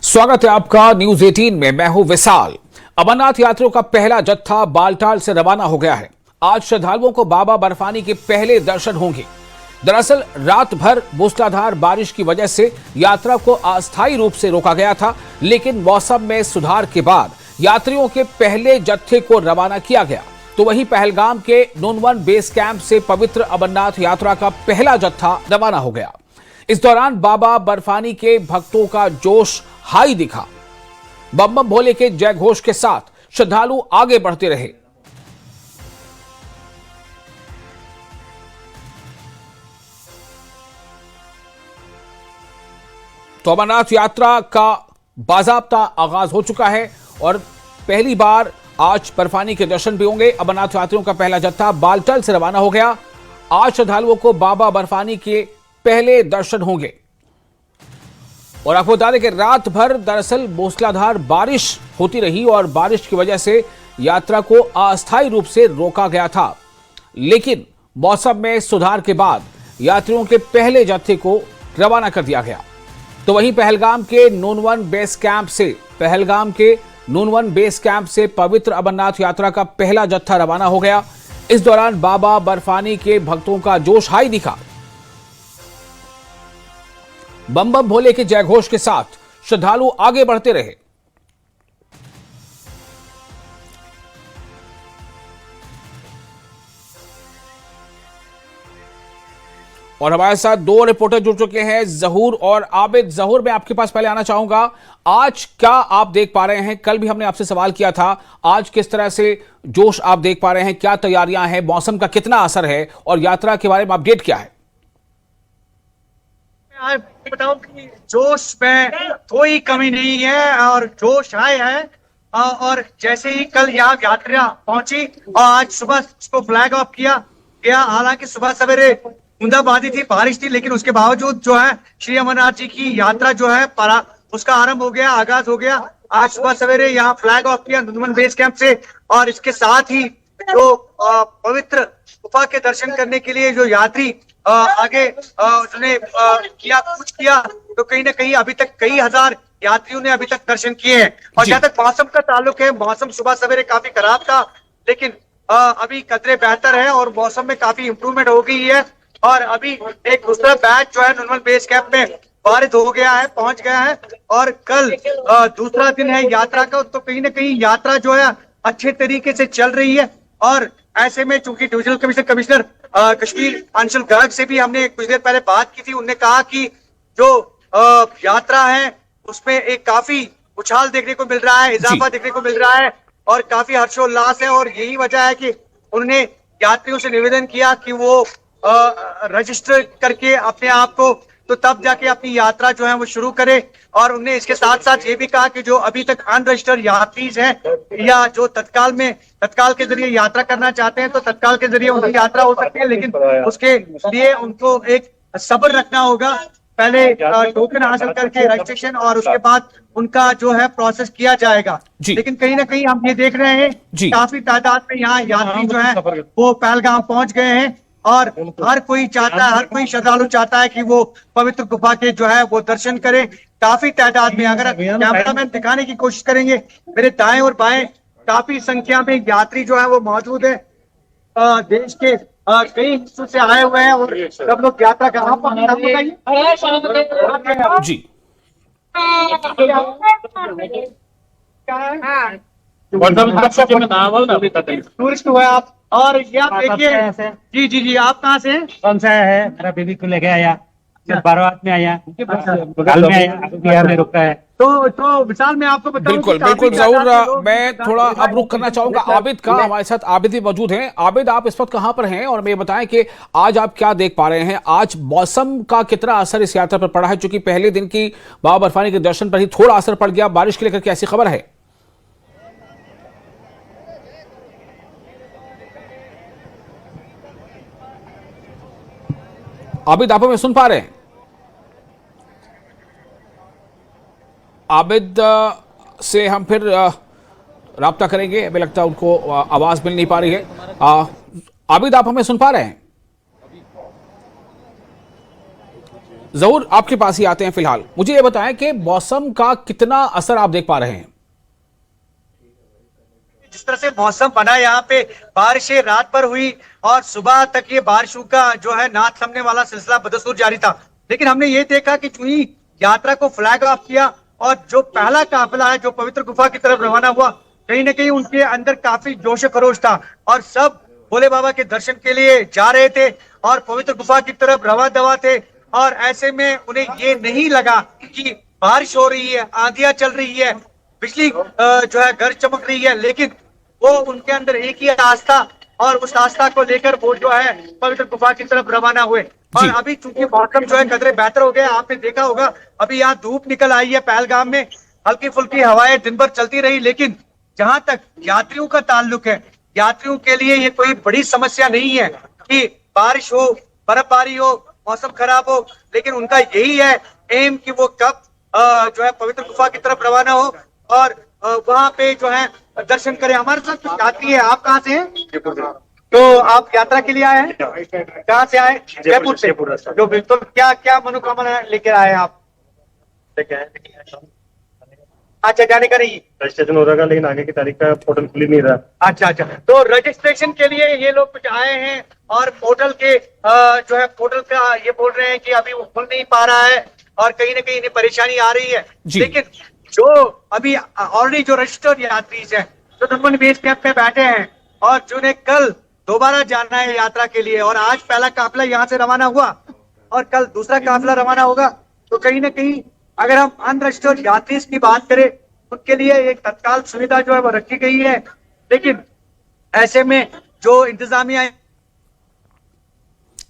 स्वागत है आपका न्यूज 18 में। मैं हूं विशाल। अमरनाथ यात्रियों का पहला जत्था बालटाल से रवाना हो गया है। आज श्रद्धालुओं को बाबा बर्फानी के पहले दर्शन होंगे। दरअसल रात भर मूसलाधार बारिश की वजह से यात्रा को अस्थायी रूप से रोका गया था, लेकिन मौसम में सुधार के बाद यात्रियों के पहले जत्थे को रवाना किया गया। तो वहीं पहलगाम के नूनवन बेस कैंप से पवित्र अमरनाथ यात्रा का पहला जत्था रवाना हो गया। इस दौरान बाबा बर्फानी के भक्तों का जोश हाई दिखा। बम बम भोले के जय घोष के साथ श्रद्धालु आगे बढ़ते रहे। तो अमरनाथ यात्रा का बाजाब्ता आगाज हो चुका है और पहली बार आज बर्फानी के दर्शन भी होंगे। अमरनाथ यात्रियों का पहला जत्था बालटाल से रवाना हो गया। आज श्रद्धालुओं को बाबा बर्फानी के पहले दर्शन होंगे। और आपको बता दें कि रात भर दरअसल मूसलाधार बारिश होती रही और बारिश की वजह से यात्रा को अस्थायी रूप से रोका गया था, लेकिन मौसम में सुधार के बाद यात्रियों के पहले जत्थे को रवाना कर दिया गया। तो वहीं पहलगाम के नूनवन बेस कैंप से पवित्र अमरनाथ यात्रा का पहला जत्था रवाना हो गया। इस दौरान बाबा बर्फानी के भक्तों का जोश हाई दिखा। बम बम भोले के जयघोष के साथ श्रद्धालु आगे बढ़ते रहे। और हमारे साथ दो रिपोर्टर जुड़ चुके हैं, जहूर और आबिद। जहूर, मैं आपके पास पहले आना चाहूंगा। आज क्या आप देख पा रहे हैं? कल भी हमने आपसे सवाल किया था, आज किस तरह से जोश आप देख पा रहे हैं? क्या तैयारियां हैं? मौसम का कितना असर है और यात्रा के बारे में अपडेट क्या है? बताऊं कि जोश में कोई कमी नहीं है और जोश आए है। और जैसे ही कल यहाँ यात्रा पहुंची और आज सुबह उसको फ्लैग ऑफ किया गया। हालांकि सुबह सवेरे बूंदाबांदी थी, बारिश थी, लेकिन उसके बावजूद जो है श्री अमरनाथ जी की यात्रा जो है उसका आरंभ हो गया, आगाज हो गया। आज सुबह सवेरे यहाँ फ्लैग ऑफ किया नूनवन बेस कैंप से। और इसके साथ ही जो पवित्र गुफा के दर्शन करने के लिए जो यात्री आगे उसने कुछ किया, तो कहीं ना कहीं अभी तक कई हजार यात्रियों ने अभी तक दर्शन किए हैं। और जहां तक मौसम का ताल्लुक है, मौसम सुबह सवेरे काफी खराब था, लेकिन अभी कदरे बेहतर है और मौसम में काफी इंप्रूवमेंट हो गई है। और अभी एक दूसरा बैच जो है नूनवन बेस कैंप में वारिद हो गया है, पहुंच गया है। और कल दूसरा दिन है यात्रा का, तो कहीं ना कहीं यात्रा जो है अच्छे तरीके से चल रही है। और ऐसे में चूंकि डिविजनल कमिश्नर कश्मीर अंशुल गर्ग से भी हमने कुछ देर पहले बात की थी, उन्होंने कहा कि जो यात्रा है उसमें एक काफी उछाल देखने को मिल रहा है, इजाफा देखने को मिल रहा है और काफी हर्षोल्लास है। और यही वजह है कि उन्होंने यात्रियों से निवेदन किया कि वो रजिस्टर करके अपने आप को, तो तब जाके अपनी यात्रा जो है वो शुरू करे। और उन्होंने इसके साथ साथ ये भी कहा कि जो अभी तक अनरजिस्टर्ड यात्री हैं या जो तत्काल के जरिए यात्रा करना चाहते हैं, तो तत्काल के जरिए उनकी यात्रा हो सकती है, लेकिन उसके लिए उनको एक सब्र रखना होगा। पहले टोकन हासिल करके रजिस्ट्रेशन और उसके बाद उनका जो है प्रोसेस किया जाएगा। लेकिन कहीं ना कहीं हम ये देख रहे हैं काफी तादाद में यहाँ यात्री जो है वो पहलगाम पहुंच गए हैं। और हर कोई श्रद्धालु चाहता है कि वो पवित्र गुफा के जो है वो दर्शन करे। काफी तादाद में, अगर कैमरामैन दिखाने की कोशिश करेंगे, मेरे दाएं और बाएं काफी संख्या में यात्री जो है वो मौजूद है। देश के कई हिस्सों से आए हुए हैं और सब लोग यात्रा कर जी। टूरिस्ट हुए आप, और ये आप देखिए। जी, आप कहाँ से हैं? कौन सा है? मेरा बेबी को लेके आया, बारात में आया, बगल में आया, बिहार में रुका है। तो विशाल मैं आपको बताऊं, बिल्कुल जरूर। मैं थोड़ा अब रुक करना चाहूंगा आबिद का। हमारे साथ आबिद भी मौजूद हैं। आबिद, आप इस वक्त कहां पर हैं और मैं बताएं कि आज आप क्या देख पा रहे हैं? आज मौसम का कितना असर इस यात्रा पर पड़ा है? क्योंकि पहले दिन की बाबा बर्फानी के दर्शन पर ही थोड़ा असर पड़ गया, बारिश के लेकर कैसी खबर है? आबिद, आप हमें सुन पा रहे हैं? आबिद से हम फिर राब्ता करेंगे, हमें लगता है उनको आवाज मिल नहीं पा रही है। आबिद, आप हमें सुन पा रहे हैं? जहूर आपके पास ही आते हैं फिलहाल, मुझे ये बताएं कि मौसम का कितना असर आप देख पा रहे हैं। जिस तरह से मौसम बना, यहाँ पे बारिशें रात भर हुई और सुबह तक ये बारिशों का जो है नाथ थमने वाला सिलसिला बदस्तूर जारी था। लेकिन हमने ये देखा कि जो ही यात्रा को फ्लैग ऑफ किया और जो पहला काफिला है जो पवित्र गुफा की तरफ रवाना हुआ, कहीं ना कहीं उनके अंदर काफी जोश खरोश था और सब भोले बाबा के दर्शन के लिए जा रहे थे और पवित्र गुफा की तरफ रवा दवा थे। और ऐसे में उन्हें ये नहीं लगा कि बारिश हो रही है, आंधियां चल रही है, बिजली जो है घर चमक रही है, लेकिन वो उनके अंदर एक ही आस्था और उस आस्था को लेकर वो जो है पवित्र गुफा की तरफ रवाना हुए। और अभी चूंकि मौसम जो है कदरे बेहतर हो गया, आपने देखा होगा अभी यहाँ धूप निकल आई है, पहलगाम में हल्की फुल्की हवाएं दिन भर चलती रही, लेकिन जहां तक यात्रियों का ताल्लुक है, यात्रियों के लिए ये कोई बड़ी समस्या नहीं है कि बारिश हो, बर्फबारी हो, मौसम खराब हो, लेकिन उनका यही है एम कि वो कब जो है पवित्र गुफा की तरफ रवाना हो और वहां पे जो है दर्शन करें। हमारे साथ कुछ यात्री है, आप कहाँ से हैं? तो आप यात्रा के लिए आए हैं? कहाँ से आए? जयपुर से। जो तो क्या क्या मनोकामना लेकर आए हैं आप? अच्छा, जाने का नहीं, रजिस्ट्रेशन हो रहा है लेकिन आगे की तारीख का पोर्टल खुल नहीं रहा। अच्छा, तो रजिस्ट्रेशन के लिए ये लोग कुछ आए हैं और पोर्टल के जो है पोर्टल का ये बोल रहे हैं कि अभी वो खुल नहीं पा रहा है और कहीं ना कहीं इन्हें परेशानी आ रही है। लेकिन जो अभी ऑलरेडी जो रजिस्टर्ड यात्री हैं, जो नंबर बेस कैंप में बैठे हैं और जिन्हें कल दोबारा जाना है यात्रा के लिए और आज पहला काफिला यहाँ से रवाना हुआ और कल दूसरा काफिला रवाना होगा, तो कहीं ना कहीं अगर हम अनरजिस्टर्ड यात्री की बात करें, उनके लिए एक तत्काल सुविधा जो है वो रखी गई है। लेकिन ऐसे में जो इंतजामिया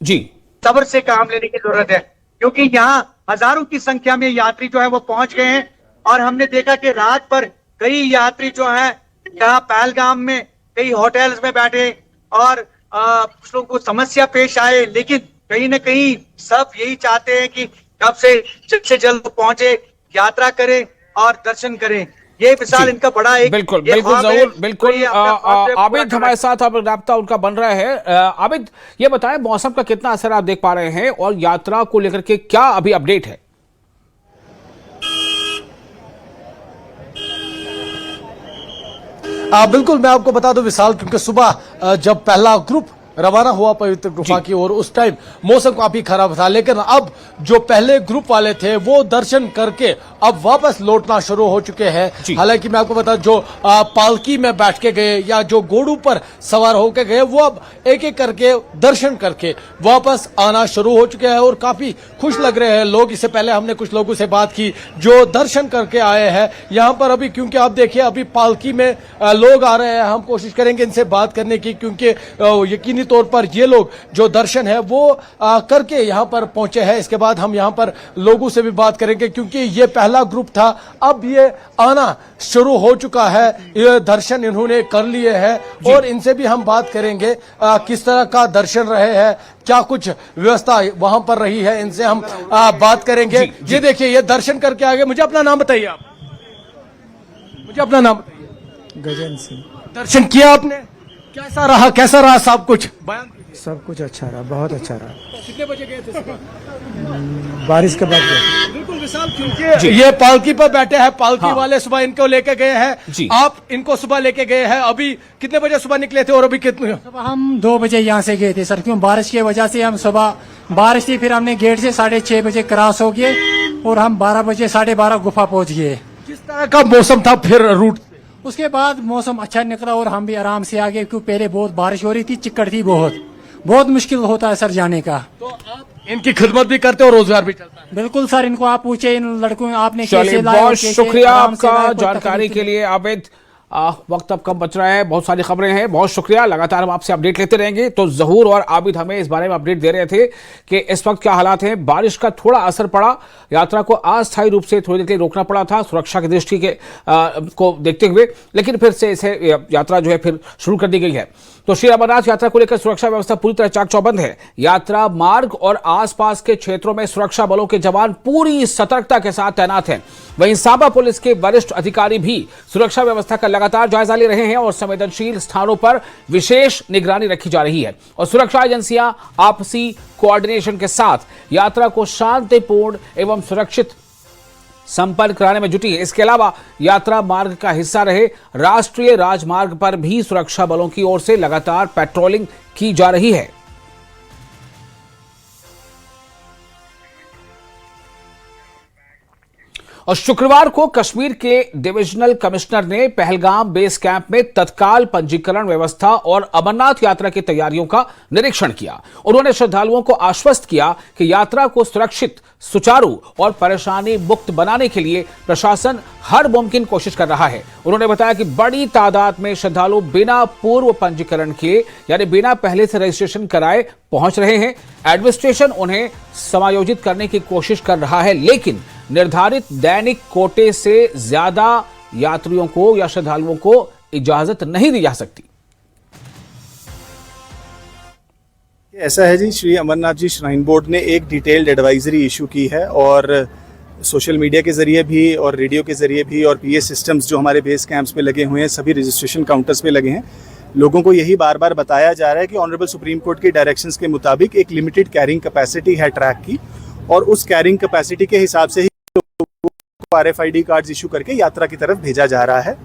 जी सब्र से काम लेने की जरूरत है, क्योंकि यहाँ हजारों की संख्या में यात्री जो है वो पहुंच गए हैं और हमने देखा कि रात पर कई यात्री जो हैं यहाँ पहलगाम में कई होटल्स में बैठे और कुछ लोगों को समस्या पेश आए, लेकिन कहीं ना कहीं सब यही चाहते हैं कि कब से जल्द पहुंचे, यात्रा करें और दर्शन करें। ये मिसाल इनका बड़ा एक बिल्कुल जरूर बिल्कुल आबिद हमारे साथ अब राब्ता उनका बन रहा है। आबिद, ये बताएं मौसम का कितना असर आप देख पा रहे हैं और यात्रा को लेकर के क्या अभी अपडेट है? बिल्कुल, मैं आपको बता दूं विशाल, क्योंकि सुबह जब पहला ग्रुप रवाना हुआ पवित्र गुफा की ओर, उस टाइम मौसम काफी खराब था, लेकिन अब जो पहले ग्रुप वाले थे वो दर्शन करके अब वापस लौटना शुरू हो चुके हैं। हालांकि मैं आपको बता, जो पालकी में बैठ के गए या जो घोड़ों पर सवार होकर गए, वो अब एक एक करके दर्शन करके वापस आना शुरू हो चुके हैं और काफी खुश लग रहे हैं लोग। इससे पहले हमने कुछ लोगों से बात की जो दर्शन करके आए हैं यहाँ पर अभी, क्योंकि आप देखिए अभी पालकी में लोग आ रहे हैं। हम कोशिश करेंगे इनसे बात करने की, क्योंकि यकीनी तौर पर ये लोग जो दर्शन है वो करके यहाँ पर पहुंचे हैं। इसके बाद हम यहाँ पर लोगों से भी बात करेंगे, क्योंकि ये पहला ग्रुप था, अब ये आना शुरू हो चुका है, ये दर्शन इन्होंने कर लिए हैं और इनसे भी हम बात करेंगे किस तरह का दर्शन रहे हैं, क्या कुछ व्यवस्था वहां पर रही है, इनसे हम बात करेंगे। ये देखिए, ये दर्शन करके आगे। मुझे अपना नाम बताइए आप, मुझे अपना नाम बताइए। गजन सिंह। दर्शन किया आपने, कैसा रहा सब कुछ? बयान कीजिए। सब कुछ अच्छा रहा, बहुत अच्छा रहा। कितने बजे गए थे सुबह? बारिश के बाद गए। बिल्कुल विशाल, क्योंकि ये पालकी पर बैठे हैं, पालकी वाले सुबह इनको लेके गए हैं, आप इनको सुबह लेके गए हैं। अभी कितने बजे सुबह निकले थे और अभी कितने? सुबह हम 2 बजे यहाँ से गए थे सर, क्यों बारिश की वजह से हम सुबह बारिश थी, फिर हमने गेट से 6:30 बजे क्रॉस हो गए और हम 12 बजे 12:30 गुफा पहुंच गए। किस तरह का मौसम था फिर रूट? उसके बाद मौसम अच्छा निकला और हम भी आराम से आ गए, क्योंकि पहले बहुत बारिश हो रही थी, चिक्कड़ थी, बहुत मुश्किल होता है सर जाने का। तो आप इनकी खिदमत भी करते हो, रोजगार भी चलता है? बिल्कुल सर, इनको आप पूछे इन लड़कों आपने चलिए, बहुत शुक्रिया आपका जानकारी के लिए आबिद। वक्त अब कम बच रहा है, बहुत सारी खबरें हैं, बहुत शुक्रिया। लगातार हम आपसे अपडेट लेते रहेंगे। तो जहूर और आबिद हमें इस बारे में अपडेट दे रहे थे कि इस वक्त क्या हालात हैं। बारिश का थोड़ा असर पड़ा, यात्रा को अस्थायी रूप से थोड़ी देर के लिए रोकना पड़ा था सुरक्षा की दृष्टि के को देखते हुए, लेकिन फिर से इसे यात्रा जो है फिर शुरू कर दी गई है। तो श्री अमरनाथ यात्रा को लेकर सुरक्षा व्यवस्था पूरी तरह चाक चौबंद है। यात्रा मार्ग और आसपास के क्षेत्रों में सुरक्षा बलों के जवान पूरी सतर्कता के साथ तैनात हैं। वहीं सांबा पुलिस के वरिष्ठ अधिकारी भी सुरक्षा व्यवस्था का लगातार जायजा ले रहे हैं और संवेदनशील स्थानों पर विशेष निगरानी रखी जा रही है और सुरक्षा एजेंसियां आपसी कोऑर्डिनेशन के साथ यात्रा को शांतिपूर्ण एवं सुरक्षित संपन्न कराने में जुटी है। इसके अलावा यात्रा मार्ग का हिस्सा रहे राष्ट्रीय राजमार्ग पर भी सुरक्षा बलों की ओर से लगातार पेट्रोलिंग की जा रही है। और शुक्रवार को कश्मीर के डिविजनल कमिश्नर ने पहलगाम बेस कैंप में तत्काल पंजीकरण व्यवस्था और अमरनाथ यात्रा की तैयारियों का निरीक्षण किया। उन्होंने श्रद्धालुओं को आश्वस्त किया कि यात्रा को सुरक्षित, सुचारू और परेशानी मुक्त बनाने के लिए प्रशासन हर मुमकिन कोशिश कर रहा है। उन्होंने बताया कि बड़ी तादाद में श्रद्धालु बिना पूर्व पंजीकरण के यानी बिना पहले से रजिस्ट्रेशन कराए पहुंच रहे हैं। एडमिनिस्ट्रेशन उन्हें समायोजित करने की कोशिश कर रहा है, लेकिन निर्धारित दैनिक कोटे से ज्यादा यात्रियों को या श्रद्धालुओं को इजाजत नहीं दी जा सकती। ऐसा है जी, श्री अमरनाथ जी श्राइन बोर्ड ने एक डिटेल्ड एडवाइजरी इशू की है और सोशल मीडिया के ज़रिए भी और रेडियो के ज़रिए भी और पीए सिस्टम्स जो हमारे बेस कैंप्स में लगे हुए हैं, सभी रजिस्ट्रेशन काउंटर्स पे लगे हैं। लोगों को यही बार बार बताया जा रहा है कि ऑनरेबल सुप्रीम कोर्ट के डायरेक्शंस के मुताबिक एक लिमिटेड कैरिंग कैपेसिटी है ट्रैक की और उस कैरिंग कैपेसिटी के हिसाब से ही लोगों को RFID कार्ड्स इशू करके यात्रा की तरफ भेजा जा रहा है।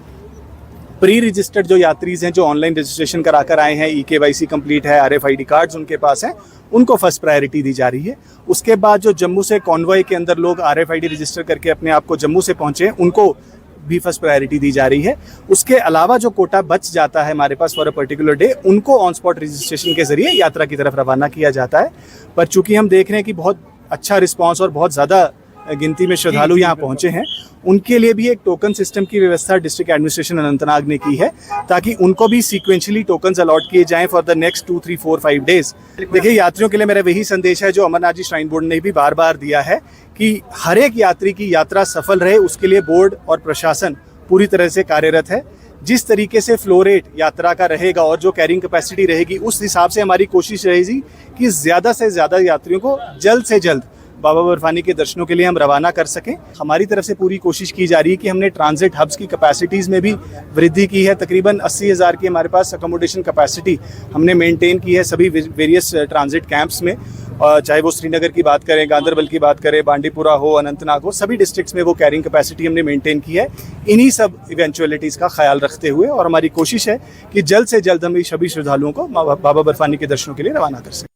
प्री रजिस्टर्ड जो यात्रीज हैं जो ऑनलाइन रजिस्ट्रेशन कराकर आए हैं, EKYC कंप्लीट है, RFID कार्ड्स उनके पास हैं, उनको फर्स्ट प्रायोरिटी दी जा रही है। उसके बाद जो जम्मू से कॉन्वॉय के अंदर लोग RFID रजिस्टर करके अपने आप को जम्मू से पहुंचे, उनको भी फर्स्ट प्रायोरिटी दी जा रही है। उसके अलावा जो कोटा बच जाता है हमारे पास फॉर अ पर्टिकुलर डे, उनको ऑन स्पॉट रजिस्ट्रेशन के जरिए यात्रा की तरफ रवाना किया जाता है। पर चूंकि हम देख रहे हैं कि बहुत अच्छा रिस्पांस और बहुत ज़्यादा गिनती में श्रद्धालु यहाँ पहुंचे हैं, उनके लिए भी एक टोकन सिस्टम की व्यवस्था डिस्ट्रिक्ट एडमिनिस्ट्रेशन अनंतनाग ने की है ताकि उनको भी सीक्वेंशली टोकन्स अलॉट किए जाएं फॉर द नेक्स्ट 2, 3, 4, 5 डेज। देखिए, यात्रियों के लिए मेरा वही संदेश है जो अमरनाथ जी श्राइन बोर्ड ने भी बार बार दिया है कि हर एक यात्री की यात्रा सफल रहे, उसके लिए बोर्ड और प्रशासन पूरी तरह से कार्यरत है। जिस तरीके से फ्लो रेट यात्रा का रहेगा और जो कैरिंग कैपेसिटी रहेगी, उस हिसाब से हमारी कोशिश रहेगी कि ज़्यादा से ज़्यादा यात्रियों को जल्द से जल्द बाबा बर्फानी के दर्शनों के लिए हम रवाना कर सकें। हमारी तरफ से पूरी कोशिश की जा रही है कि हमने ट्रांजिट हब्स की कैपेसिटीज़ में भी वृद्धि की है। तकरीबन 80,000 की हमारे पास अकोमोडेशन कैपेसिटी हमने मेंटेन की है सभी वेरियस ट्रांजिट कैंप्स में, चाहे वो श्रीनगर की बात करें, गांदरबल की बात करें, बांडीपुरा हो, अनंतनाग हो, सभी डिस्ट्रिक्ट्स में वो कैरिंग कैपेसिटी हमने मेंटेन की है। इन्हीं सब इवेंचुअलिटीज़ का ख्याल रखते हुए और हमारी कोशिश है कि जल्द से जल्द हम सभी श्रद्धालुओं को बाबा बर्फानी के दर्शनों के लिए रवाना कर सकें।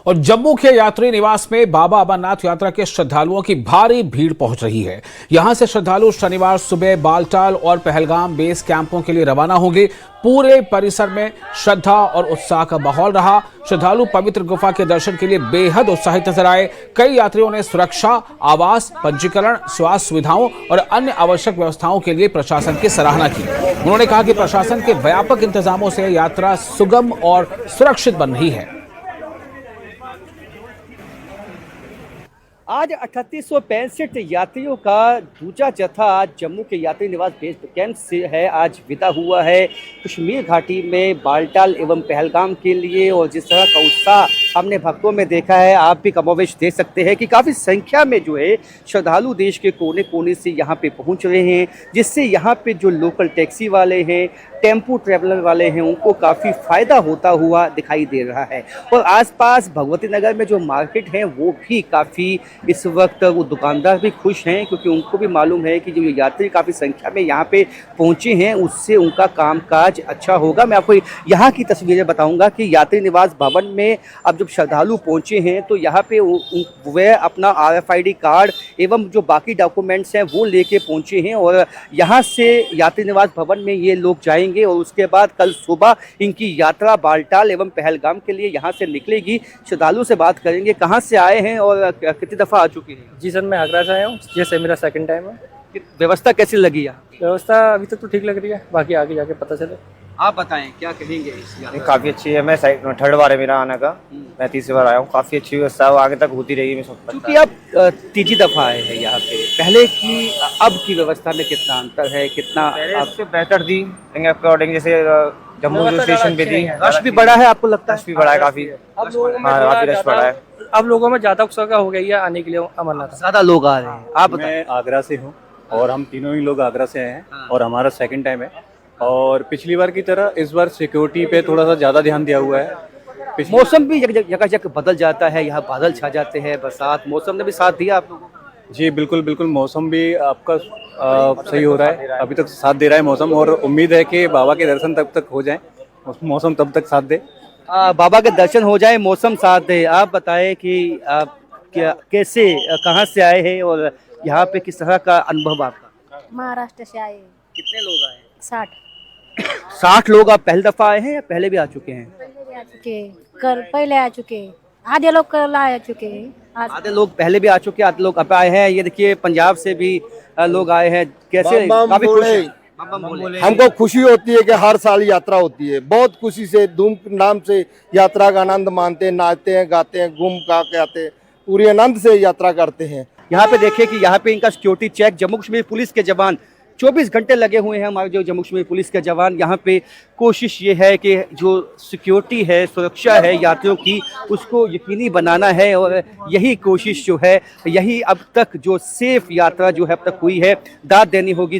और जम्मू के यात्री निवास में बाबा अमरनाथ यात्रा के श्रद्धालुओं की भारी भीड़ पहुंच रही है। यहां से श्रद्धालु शनिवार सुबह बालटाल और पहलगाम बेस कैंपों के लिए रवाना होंगे। पूरे परिसर में श्रद्धा और उत्साह का माहौल रहा। श्रद्धालु पवित्र गुफा के दर्शन के लिए बेहद उत्साहित नजर आए। कई यात्रियों ने सुरक्षा, आवास, पंजीकरण, स्वास्थ्य सुविधाओं और अन्य आवश्यक व्यवस्थाओं के लिए प्रशासन की सराहना की। उन्होंने कहा कि प्रशासन के व्यापक इंतजामों से यात्रा सुगम और सुरक्षित बन रही है। आज 3865 यात्रियों का दूसरा जत्था आज जम्मू के यात्री निवास बेस कैंप से है आज विदा हुआ है कश्मीर घाटी में बालटाल एवं पहलगाम के लिए। और जिस तरह का उत्साह हमने भक्तों में देखा है, आप भी कमोवेश देख सकते हैं कि काफ़ी संख्या में जो है श्रद्धालु देश के कोने कोने से यहाँ पे पहुँच रहे हैं, जिससे यहाँ पे जो लोकल टैक्सी वाले हैं, टेम्पो ट्रैवलर वाले हैं, उनको काफ़ी फ़ायदा होता हुआ दिखाई दे रहा है। और आसपास भगवती नगर में जो मार्केट है वो भी काफ़ी इस वक्त वो दुकानदार भी खुश हैं, क्योंकि उनको भी मालूम है कि जो यात्री काफ़ी संख्या में यहाँ पे पहुँचे हैं उससे उनका कामकाज अच्छा होगा। मैं आपको यहाँ की तस्वीरें बताऊँगा कि यात्री निवास भवन में अब जब श्रद्धालु पहुँचे हैं तो यहाँ पे वह अपना RFID कार्ड एवं जो बाकी डॉक्यूमेंट्स हैं वो लेके पहुँचे हैं और यहाँ से यात्री निवास भवन में ये लोग जाएंगे और उसके बाद कल सुबह इनकी यात्रा बालटाल एवं पहलगाम के लिए यहाँ से निकलेगी। श्रद्धालु से बात करेंगे, कहाँ से आए हैं और कितनी दफ़ा आ चुकी हैं? जी सर, मैं आगरा से आया हूँ, जैसे मेरा सेकंड टाइम है। व्यवस्था कैसी लगी यहाँ? व्यवस्था अभी तक तो ठीक लग रही है, बाकी आगे जाके पता चले। आप बताएं क्या कहेंगे इस यात्रा? काफ़ी अच्छी है। मैं थर्ड बार है मेरा आने का, मैं तीसरी बार आया हूँ। काफ़ी अच्छी व्यवस्था है, आगे तक होती रहेगी। मैं सब क्योंकि आप तीसरी दफ़ा आए हैं यहाँ पे, पहले की अब की व्यवस्था में कितना अंतर है, कितना आपसे बेहतर दी अकॉर्डिंग, जैसे जम्मू स्टेशन पे दी। रश भी बड़ा है आपको लगता है? रश भी बड़ा है काफ़ी, काफ़ी रश बड़ा है। अब लोगों में ज़्यादा उत्साह हो गई है आने के लिए अमरनाथ। ज़्यादा लोग आ रहे हैं। आप बताएं। मैं आगरा से हूँ, और हम तीनों ही लोग आगरा से आए हैं और हमारा सेकंड टाइम है। और पिछली बार की तरह इस बार सिक्योरिटी पे थोड़ा सा ज़्यादा ध्यान दिया हुआ है। मौसम भी जगह बदल जाता है, यहाँ बादल छा जाते हैं, बरसात, मौसम ने भी साथ दिया आप लोगों को? जी बिल्कुल बिल्कुल, मौसम भी आपका सही हो रहा है, अभी तक साथ दे रहा है मौसम, और उम्मीद है कि बाबा के दर्शन तब तक हो जाएं, मौसम तब तक साथ दे। बाबा के दर्शन हो जाए, मौसम साथ दे। आप बताएं कि आप कैसे, कहाँ से आए हैं और यहाँ पे किस तरह का अनुभव आपका? महाराष्ट्र से आए। कितने लोग आए? 60 लोग। आप पहली दफा आए हैं या पहले भी आ चुके हैं? पहले आ चुके, आधे लोग कल आ चुके हैं। आधे लोग पहले भी आ चुके, आधे लोग अब आए हैं। ये देखिए पंजाब से भी लोग आए हैं। कैसे? काफी खुश हैं। हमको खुशी होती है कि हर साल यात्रा होती है, बहुत खुशी से धूमधाम से यात्रा का आनंद मानते हैं, नाचते हैं, गाते हैं, घूम खा के आते हैं, पूरी आनंद से यात्रा करते हैं। यहाँ पे देखिए कि यहाँ पे इनका security check, Jammu Kashmir police के जवान 24 घंटे लगे हुए हैं। हमारे जो जम्मू कश्मीर पुलिस के जवान, यहाँ पे कोशिश ये है कि जो सिक्योरिटी है, सुरक्षा है यात्रियों की, उसको यकीनी बनाना है। और यही कोशिश जो है, यही अब तक जो सेफ यात्रा जो है अब तक हुई है, दाद देनी होगी।